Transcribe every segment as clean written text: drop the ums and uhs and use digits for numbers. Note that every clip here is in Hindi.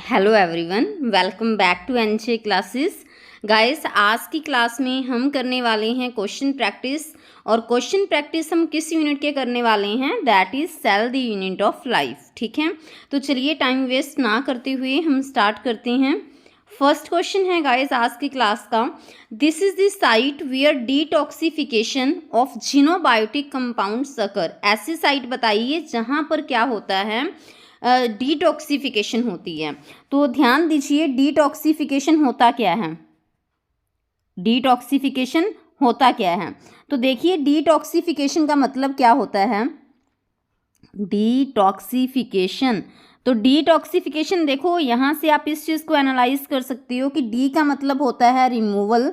Hello everyone, welcome back to NJ classes. Guys, आज की क्लास में हम करने वाले हैं क्वेश्चन प्रैक्टिस। और क्वेश्चन प्रैक्टिस हम किस यूनिट के करने वाले हैं? That is cell the unit of life. ठीक है, तो चलिए टाइम वेस्ट ना करते हुए हम स्टार्ट करते हैं। फर्स्ट क्वेश्चन है गाइस आज की क्लास का, this is the site where detoxification of xenobiotic compounds occur. ऐसी साइट बताइए जहां पर क्या होता है, डिटॉक्सिफिकेशन होती है। तो ध्यान दीजिए, डिटॉक्सिफिकेशन होता क्या है? डिटॉक्सिफिकेशन होता क्या है? तो देखिए, डिटॉक्सिफिकेशन का मतलब क्या होता है? डिटॉक्सिफिकेशन, तो डिटॉक्सिफिकेशन देखो, यहां से आप इस चीज को एनालाइज कर सकते हो कि डी का मतलब होता है रिमूवल।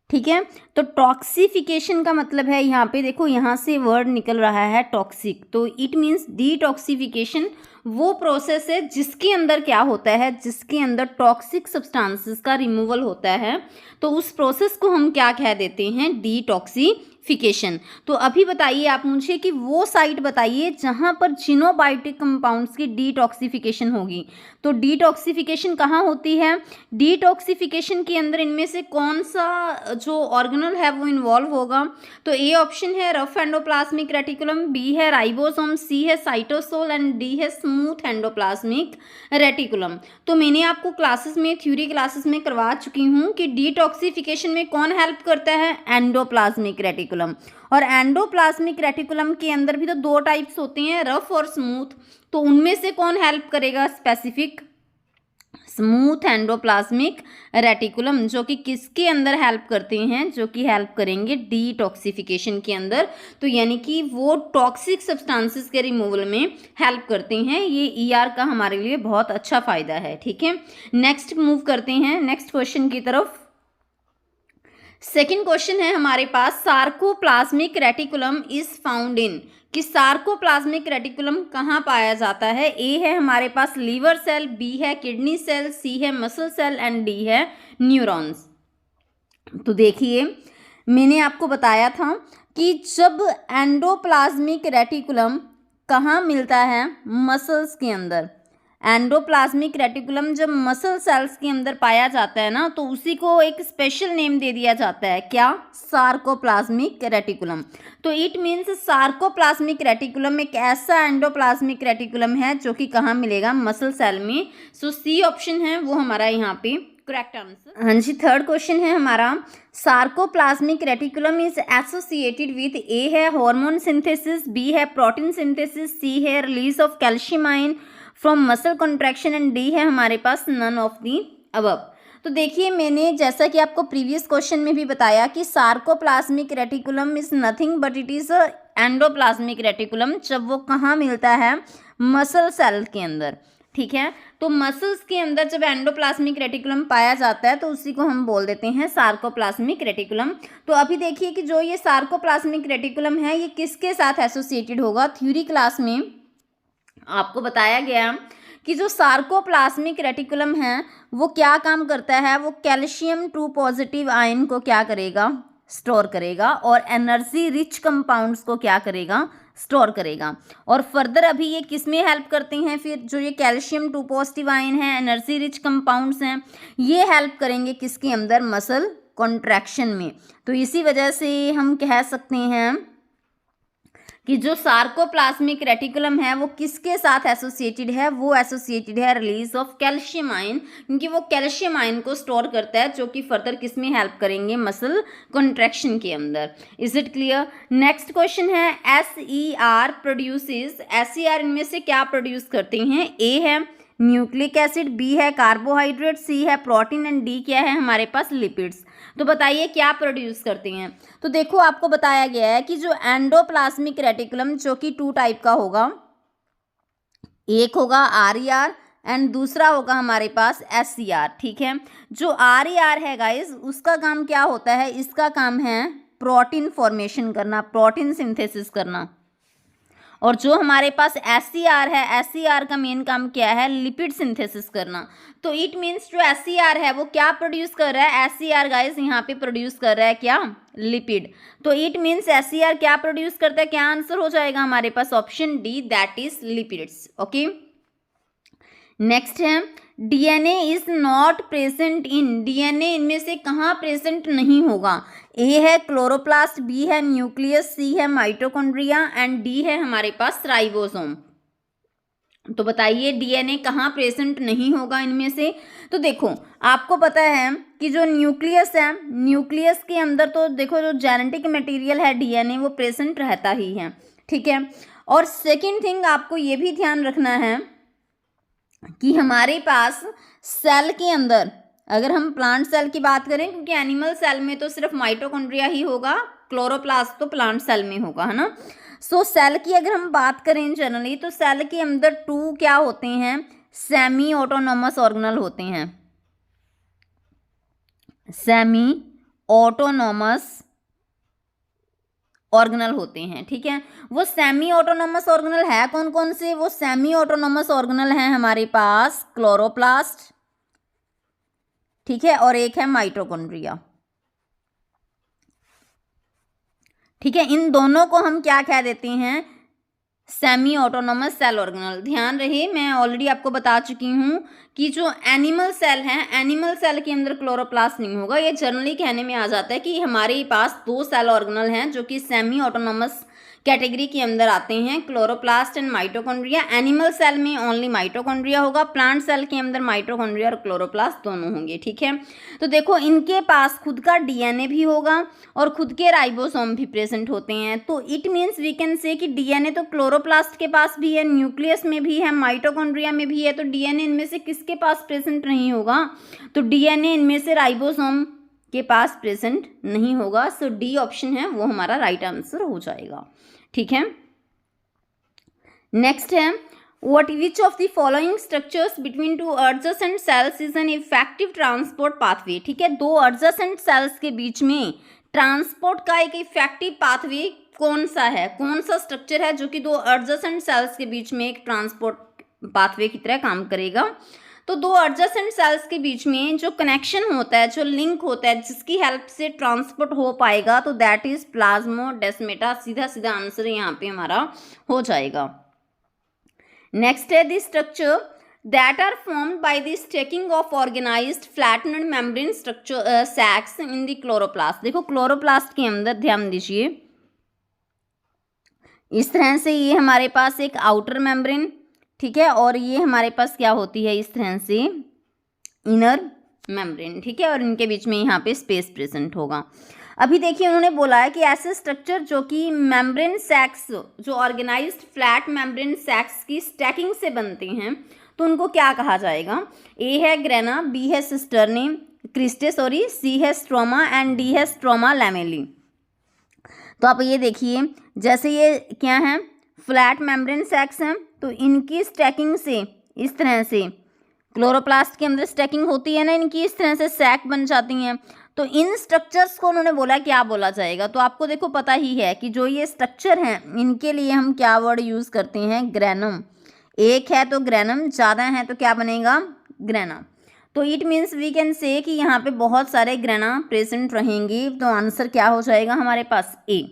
ठीक है, तो टॉक्सिफिकेशन का मतलब है, यहाँ पे देखो, यहाँ से वर्ड निकल रहा है टॉक्सिक, तो इट मीन्स डिटॉक्सिफिकेशन वो प्रोसेस है जिसके अंदर क्या होता है, जिसके अंदर टॉक्सिक सब्सटेंसेस का रिमूवल होता है। तो उस प्रोसेस को हम क्या कह देते हैं? डिटॉक्सिफिकेशन। तो अभी बताइए आप मुझे कि वो साइट बताइए जहां पर जीनोबायोटिक कंपाउंड्स की डिटॉक्सिफिकेशन होगी। तो डिटॉक्सिफिकेशन कहाँ होती है? डिटॉक्सिफिकेशन के अंदर इनमें से कौन सा जो ऑर्गेनल है वो इन्वॉल्व होगा? तो ए ऑप्शन है रफ एंडोप्लाज्मिक रेटिकुलम, बी है राइबोसोम, सी है साइटोसोल एंड डी है स्मूथ एंडोप्लाज्मिक रेटिकुलम। तो मैंने आपको क्लासेस में, थ्योरी क्लासेस में करवा चुकी हूँ कि डिटॉक्सिफिकेशन में कौन हेल्प करता है? Endoplasmic reticulum. और एंडोप्लाज्मिक रेटिकुलम के अंदर भी तो दो टाइप्स होते हैं, रफ और स्मूथ। तो उनमें से कौन हेल्प करेगा? स्पेसिफिक स्मूथ एंडोप्लाज्मिक रेटिकुलम, जो कि किसके अंदर हेल्प करते हैं? जो कि हेल्प करेंगे डिटॉक्सिफिकेशन के अंदर। तो यानी कि वो टॉक्सिक सब्सटेंसेस के रिमूवल में हेल्प करते हैं। ये ईआर का हमारे लिए बहुत अच्छा फायदा है। ठीक है, नेक्स्ट मूव करते हैं नेक्स्ट क्वेश्चन की तरफ। सेकेंड क्वेश्चन है हमारे पास, sarcoplasmic reticulum is found in. कि सार्कोप्लाज्मिक रेटिकुलम कहाँ पाया जाता है? ए है हमारे पास लीवर सेल, बी है किडनी सेल, सी है मसल सेल एंड डी है न्यूरॉन्स। तो देखिए, मैंने आपको बताया था कि जब एंडोप्लाज्मिक रेटिकुलम कहाँ मिलता है? मसल्स के अंदर। एंडोप्लाज्मिक रेटिकुलम जब मसल सेल्स के अंदर पाया जाता है ना, तो उसी को एक स्पेशल नेम दे दिया जाता है, क्या? Sarcoplasmic reticulum. तो इट मीन्स सार्कोप्लाज्मिक रेटिकुलम एक ऐसा एंडोप्लाज्मिक रेटिकुलम है जो कि कहाँ मिलेगा? मसल सेल में। सो सी ऑप्शन है वो हमारा यहाँ पे करेक्ट आंसर। हाँ जी, थर्ड क्वेश्चन है हमारा, sarcoplasmic reticulum is associated with, A है हार्मोन सिंथेसिस, बी है प्रोटीन सिंथेसिस, सी है release of calcium ion from muscle contraction and D है हमारे पास नन ऑफ दी अबव। तो देखिए, मैंने जैसा कि आपको प्रीवियस क्वेश्चन में भी बताया कि sarcoplasmic reticulum is nothing but it is endoplasmic reticulum जब वो कहाँ मिलता है? मसल सेल के अंदर। ठीक है, तो मसल्स के अंदर जब एंडोप्लाज्मिक रेटिकुलम पाया जाता है तो उसी को हम बोल देते हैं सार्कोप्लाज्मिक रेटिकुलम। तो अभी देखिए कि जो ये सार्कोप्लाज्मिक रेटिकुलम है ये किसके साथ एसोसिएटेड होगा? थ्योरी क्लास में आपको बताया गया कि जो सार्कोप्लाज्मिक रेटिकुलम है वो क्या काम करता है? वो कैल्शियम 2 पॉजिटिव आयन को क्या करेगा? स्टोर करेगा। और एनर्जी रिच कंपाउंड्स को क्या करेगा? स्टोर करेगा। और फर्दर अभी ये किस में हेल्प करते हैं? फिर जो ये कैल्शियम 2 पॉजिटिव आयन है, एनर्जी रिच कंपाउंड्स हैं, ये हेल्प करेंगे किसके अंदर? मसल कॉन्ट्रैक्शन में। तो इसी वजह से हम कह सकते हैं कि जो सार्कोप्लाज्मिक रेटिकुलम है वो किसके साथ एसोसिएटेड है? वो एसोसिएटेड है रिलीज ऑफ कैल्शियम आयन, क्योंकि वो कैल्शियम आयन को स्टोर करता है जो कि फर्दर किस में हेल्प करेंगे? मसल कॉन्ट्रैक्शन के अंदर। Is it clear? Next question है, एसईआर प्रोड्यूसेस, एसईआर इनमें से क्या प्रोड्यूस करते हैं? ए है न्यूक्लिक एसिड, बी है कार्बोहाइड्रेट, सी है प्रोटीन एंड डी क्या है हमारे पास? लिपिड्स। तो बताइए क्या प्रोड्यूस करते हैं? तो देखो, आपको बताया गया है कि जो एंडोप्लाज्मिक रेटिकुलम जो कि 2 टाइप का होगा, एक होगा आरईआर एंड दूसरा होगा हमारे पास एसईआर। ठीक है, जो आरईआर है गाइस उसका काम क्या होता है? इसका काम है प्रोटीन फॉर्मेशन करना, प्रोटीन सिंथेसिस करना। और जो हमारे पास एसईआर है, एसईआर का मेन काम क्या है? लिपिड सिंथेसिस करना। तो इट मीन्स जो एसईआर है वो क्या प्रोड्यूस कर रहा है? एसईआर गाइस यहाँ पे प्रोड्यूस कर रहा है क्या? लिपिड। तो इट मीन्स एसईआर क्या प्रोड्यूस करता है? क्या आंसर हो जाएगा हमारे पास? Option D, that is lipids. Okay, next है DNA is not present in, DNA इनमें से कहाँ प्रेजेंट नहीं होगा? ए है क्लोरोप्लास्ट, बी है न्यूक्लियस, सी है माइटोकॉन्ड्रिया एंड डी है हमारे पास राइबोसोम। तो बताइए डीएनए कहाँ प्रेजेंट नहीं होगा इनमें से? तो देखो आपको पता है कि जो न्यूक्लियस है, न्यूक्लियस के अंदर तो देखो जो जेनेटिक मटेरियल है डीएनए वो प्रेजेंट रहता ही है, ठीक है। और सेकंड थिंग आपको ये भी ध्यान रखना है कि हमारे पास सेल के अंदर, अगर हम प्लांट सेल की बात करें, क्योंकि एनिमल सेल में तो सिर्फ माइटोकॉन्ड्रिया ही होगा, क्लोरोप्लास्ट तो प्लांट सेल में होगा, है ना। सो सेल की अगर हम बात करें जनरली, तो सेल के अंदर 2 क्या होते हैं? सेमी ऑटोनोमस ऑर्गेनल होते हैं, सेमी ऑटोनोमस ऑर्गेनल होते हैं, ठीक है। वो सेमी ऑटोनोमस ऑर्गेनल है कौन कौन से? वो सेमी ऑटोनोमस ऑर्गेनल है हमारे पास क्लोरोप्लास्ट, ठीक है, और एक है माइटोकॉन्ड्रिया, ठीक है। इन दोनों को हम क्या कह देते हैं? Semi autonomous cell organelle. ध्यान रहे मैं ऑलरेडी आपको बता चुकी हूँ कि जो एनिमल सेल है, एनिमल सेल के अंदर क्लोरोप्लास्ट नहीं होगा। ये जनरली कहने में आ जाता है कि हमारे पास 2 सेल ऑर्गेनल हैं जो कि सेमी ऑटोनोमस कैटेगरी के अंदर आते हैं, chloroplast and mitochondria. Animal cell में ओनली माइटोकॉन्ड्रिया होगा, प्लांट सेल के अंदर माइटोकॉन्ड्रिया और क्लोरोप्लास्ट दोनों होंगे, ठीक है। तो देखो इनके पास खुद का डीएनए भी होगा और खुद के राइबोसोम भी प्रेजेंट होते हैं। तो it means we can say कि डीएनए तो क्लोरोप्लास्ट के पास भी है, न्यूक्लियस में भी है, माइटोकॉन्ड्रिया में भी है। तो डीएनए इनमें से किसके पास प्रेजेंट नहीं होगा? तो डीएनए इनमें से राइबोसोम के पास प्रेजेंट नहीं होगा। सो डी ऑप्शन है वो हमारा राइट आंसर हो जाएगा, ठीक है। नेक्स्ट है what which of the following structures between 2 adjacent sales is an effective transport pathway, ठीक है। 2 एडजेसेंट सेल्स के बीच में ट्रांसपोर्ट का एक इफेक्टिव पाथवे कौन सा है? कौन सा स्ट्रक्चर है जो कि 2 एडजेसेंट सेल्स के बीच में एक ट्रांसपोर्ट पाथवे की तरह काम करेगा? तो 2 एडजेसेंट सेल्स के बीच में जो कनेक्शन होता है, जो लिंक होता है, जिसकी हेल्प से ट्रांसपोर्ट हो पाएगा, तो दैट इज प्लाज्मोडेस्माटा। सीधा सीधा आंसर यहाँ पे हमारा हो जाएगा। नेक्स्ट है the structure that are formed by the stacking of organized flattened membrane structure sacs in the chloroplast. देखो क्लोरोप्लास्ट के अंदर ध्यान दीजिए, इस तरह से ये हमारे पास एक आउटर मेम्ब्रेन, ठीक है, और ये हमारे पास क्या होती है? इस तरह से इनर मेम्ब्रेन, ठीक है, और इनके बीच में यहाँ पे स्पेस प्रेजेंट होगा। अभी देखिए उन्होंने बोला है कि ऐसे स्ट्रक्चर जो कि मेम्ब्रेन सैक्स, जो ऑर्गेनाइज्ड फ्लैट मेम्ब्रेन सैक्स की स्टैकिंग से बनते हैं, तो उनको क्या कहा जाएगा? ए है ग्रेना, बी है सिस्टर्नी क्रिस्टे सॉरी, सी है स्ट्रोमा एंड डी है स्ट्रोमा लैमेली। तो आप ये देखिए जैसे ये क्या है? फ्लैट मेम्ब्रेन सैक्स हैं, तो इनकी स्टैकिंग से इस तरह से क्लोरोप्लास्ट के अंदर स्टैकिंग होती है ना, इनकी इस तरह से सैक बन जाती हैं। तो इन स्ट्रक्चर्स को उन्होंने बोला क्या बोला जाएगा? तो आपको देखो पता ही है कि जो ये स्ट्रक्चर हैं इनके लिए हम क्या वर्ड यूज़ करते हैं? ग्रेनम। एक है तो ग्रेनम, ज़्यादा है तो क्या बनेगा? ग्रेना। तो it means we can say कि यहाँ पे बहुत सारे ग्रेना प्रेजेंट रहेंगे। तो आंसर क्या हो जाएगा हमारे पास? ए।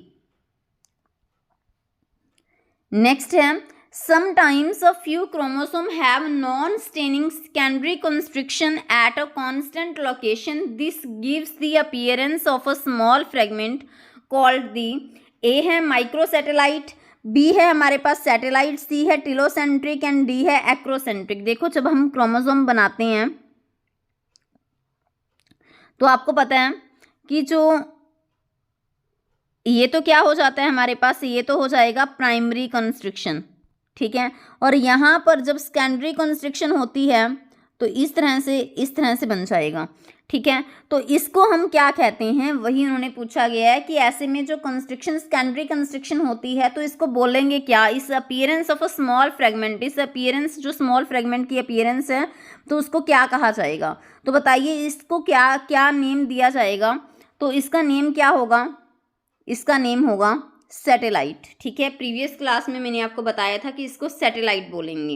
नेक्स्ट है sometimes a few chromosome have non-staining secondary constriction at a constant location. This gives the appearance of a small fragment called the A है microsatellite, B है हमारे पास सैटेलाइट, C है टेलोसेंट्रिक एंड D है एक्रोसेंट्रिक। देखो जब हम क्रोमोसोम बनाते हैं तो आपको पता है कि जो ये तो क्या हो जाता है हमारे पास? ये तो हो जाएगा प्राइमरी कंस्ट्रिक्शन, ठीक है। और यहाँ पर जब सेकेंडरी कंस्ट्रिक्शन होती है तो इस तरह से बन जाएगा, ठीक है। तो इसको हम क्या कहते हैं? वही उन्होंने पूछा गया है कि ऐसे में जो कंस्ट्रिक्शन सेकेंडरी कंस्ट्रिक्शन होती है तो इसको बोलेंगे क्या? इस appearance of a small fragment, इस अपीयरेंस जो स्मॉल फ्रेगमेंट की अपीयरेंस है तो उसको क्या कहा जाएगा? तो बताइए इसको क्या क्या नेम दिया जाएगा? तो इसका नेम क्या होगा? इसका नेम होगा सैटेलाइट, ठीक है। प्रीवियस क्लास में मैंने आपको बताया था कि इसको सैटेलाइट बोलेंगे।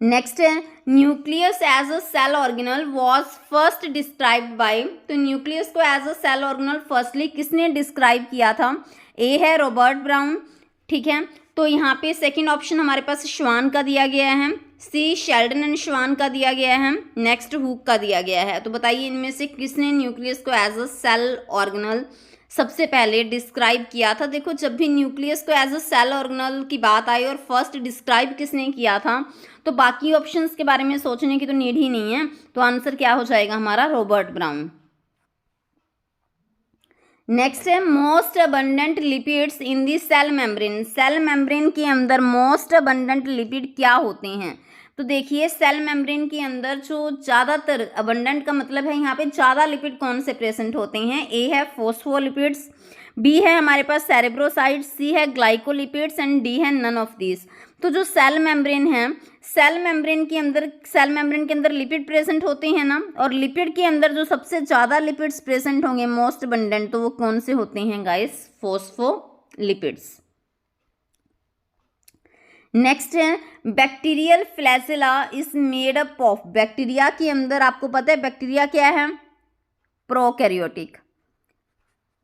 नेक्स्ट है nucleus as a cell organelle was first described by. तो न्यूक्लियस को as a cell organelle firstly किसने डिस्क्राइब किया था? ए है रॉबर्ट ब्राउन, ठीक है। तो यहाँ पे सेकंड ऑप्शन हमारे पास श्वान का दिया गया है, सी शेल्डन एंड श्वान का दिया गया है, नेक्स्ट हुक का दिया गया है। तो बताइए इनमें से किसने न्यूक्लियस को एज अ सेल ऑर्गेनल सबसे पहले डिस्क्राइब किया था। देखो जब भी न्यूक्लियस को एज अ सेल ऑर्गेनल की बात आई और फर्स्ट डिस्क्राइब किसने किया था, तो बाकी ऑप्शंस के बारे में सोचने की तो नीड ही नहीं है। तो आंसर क्या हो जाएगा हमारा, रॉबर्ट ब्राउन। नेक्स्ट है most abundant lipids in the cell membrane. Cell membrane के अंदर मोस्ट अबंडेंट लिपिड क्या होते हैं। तो देखिए सेल मेम्ब्रेन के अंदर जो ज़्यादातर, अबंडेंट का मतलब है यहाँ पे ज़्यादा लिपिड कौन से प्रेजेंट होते हैं। ए है फोस्फोलिपिड्स, बी है हमारे पास सेरेब्रोसाइड्स, सी है ग्लाइकोलिपिड्स एंड डी है नन ऑफ दीज। तो जो सेल मेम्ब्रेन है, सेल मेम्ब्रेन के अंदर लिपिड प्रेजेंट होते हैं ना, और लिपिड के अंदर जो सबसे ज़्यादा लिपिड्स प्रेजेंट होंगे मोस्ट अबंडेंट, तो वो कौन से होते हैं गाइस, फोस्फोलिपिड्स। नेक्स्ट है bacterial flagella is made up of. Bacteria के अंदर आपको पता है बैक्टीरिया क्या है, प्रोकैरियोटिक।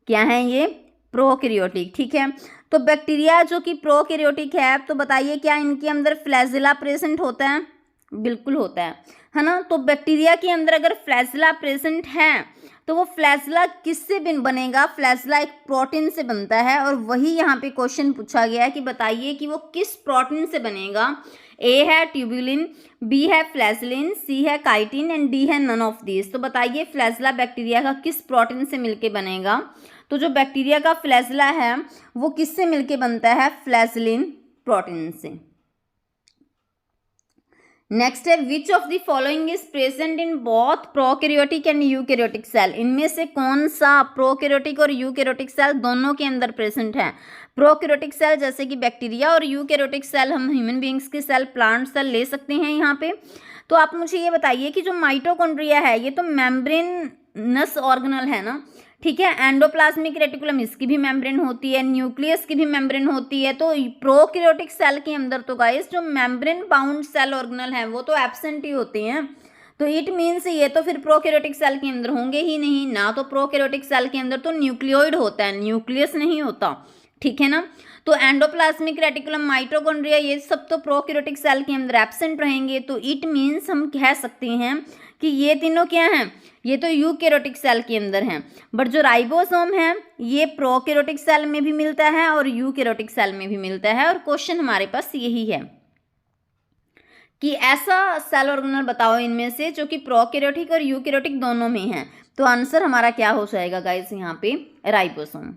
क्या है ये, प्रोकैरियोटिक, ठीक है। तो बैक्टीरिया जो कि प्रोकैरियोटिक है, तो बताइए क्या इनके अंदर फ्लैजेला प्रेजेंट होता है, बिल्कुल होता है ना। तो बैक्टीरिया के अंदर अगर फ्लैजेला प्रेजेंट है तो वो फ्लैजेला किससे बनेगा, फ्लैजेला एक प्रोटीन से बनता है, और वही यहाँ पे क्वेश्चन पूछा गया है कि बताइए कि वो किस प्रोटीन से बनेगा। ए है ट्यूबुलिन, बी है फ्लैजेलिन, सी है काइटिन एंड डी है नन ऑफ दीज। तो बताइए फ्लैजेला बैक्टीरिया का किस प्रोटीन से मिलके बनेगा। तो जो बैक्टीरिया का फ्लैजेला है वो किससे मिलके बनता है, फ्लैजेलिन प्रोटीन से। नेक्स्ट है which of the following is present in both prokaryotic and eukaryotic cell. इनमें से कौन सा प्रोकैरियोटिक और यूकैरियोटिक सेल दोनों के अंदर प्रेजेंट है। प्रोकैरियोटिक सेल जैसे कि बैक्टीरिया, और यूकैरियोटिक सेल हम ह्यूमन बींग्स के सेल, प्लांट सेल ले सकते हैं यहाँ पे। तो आप मुझे ये बताइए कि जो माइटोकॉन्ड्रिया है ये तो मेम्ब्रेनस ऑर्गेनल है ना, ठीक है। एंडोप्लाज्मिक रेटिकुलम इसकी भी मेम्ब्रेन होती है, न्यूक्लियस की भी मेम्ब्रेन होती है। तो प्रोकैरियोटिक सेल के अंदर तो गाइस जो मेम्ब्रेन बाउंड सेल ऑर्गेनल है वो तो एब्सेंट ही होते हैं। तो इट मीन्स ये तो फिर प्रोकैरियोटिक सेल के अंदर होंगे ही नहीं ना। तो प्रोकैरियोटिक सेल के अंदर तो न्यूक्लियोइड होता है, न्यूक्लियस नहीं होता, ठीक है ना। तो एंडोप्लाज्मिक रेटिकुलम, माइटोकॉन्ड्रिया, ये सब तो प्रोकैरियोटिक सेल के अंदर एब्सेंट रहेंगे। तो इट मीन्स हम कह सकते हैं कि ये तीनों क्या हैं, ये तो यूकैरियोटिक सेल के अंदर हैं। बट जो राइबोसोम है ये प्रोकैरियोटिक सेल में भी मिलता है और यूकैरियोटिक सेल में भी मिलता है। और क्वेश्चन हमारे पास यही है कि ऐसा सेल ऑर्गेनल बताओ इनमें से जो कि प्रोकैरियोटिक और यूकैरियोटिक दोनों में है। तो आंसर हमारा क्या हो जाएगा गाइस, यहाँ पे राइबोसोम।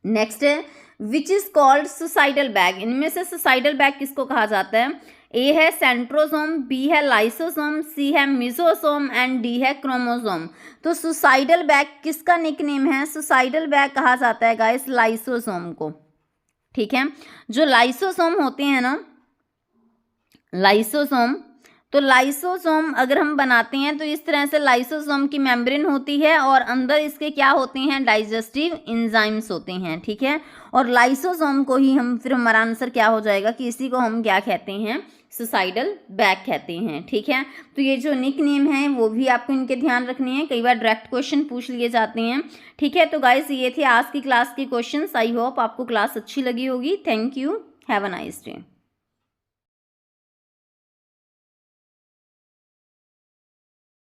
नेक्स्ट है which is called suicidal bag. इनमें से सुसाइडल बैग किसको कहा जाता है। ए है सेंट्रोसोम, बी है लाइसोसोम, सी है मिसोसोम एंड डी है क्रोमोसोम। तो सुसाइडल बैग किसका निकनेम है, सुसाइडल बैग कहा जाता है गाइस लाइसोसोम को, ठीक है। जो लाइसोसोम होते हैं ना, लाइसोसोम, तो लाइसोसोम अगर हम बनाते हैं तो इस तरह से लाइसोसोम की मेम्ब्रेन होती है और अंदर इसके क्या होते हैं, डाइजेस्टिव एंजाइम्स होते हैं, ठीक है। और लाइसोसोम को ही हम फिर हमारा आंसर क्या हो जाएगा कि इसी को हम क्या कहते हैं, सुसाइडल बैग कहते हैं, ठीक है। तो ये जो निक नेम है वो भी आपको इनके ध्यान रखने हैं, कई बार डायरेक्ट क्वेश्चन पूछ लिए जाते हैं, ठीक है। तो गाइस ये थे आज की क्लास के क्वेश्चंस। आई होप आपको क्लास अच्छी लगी होगी। Thank you, have a nice day.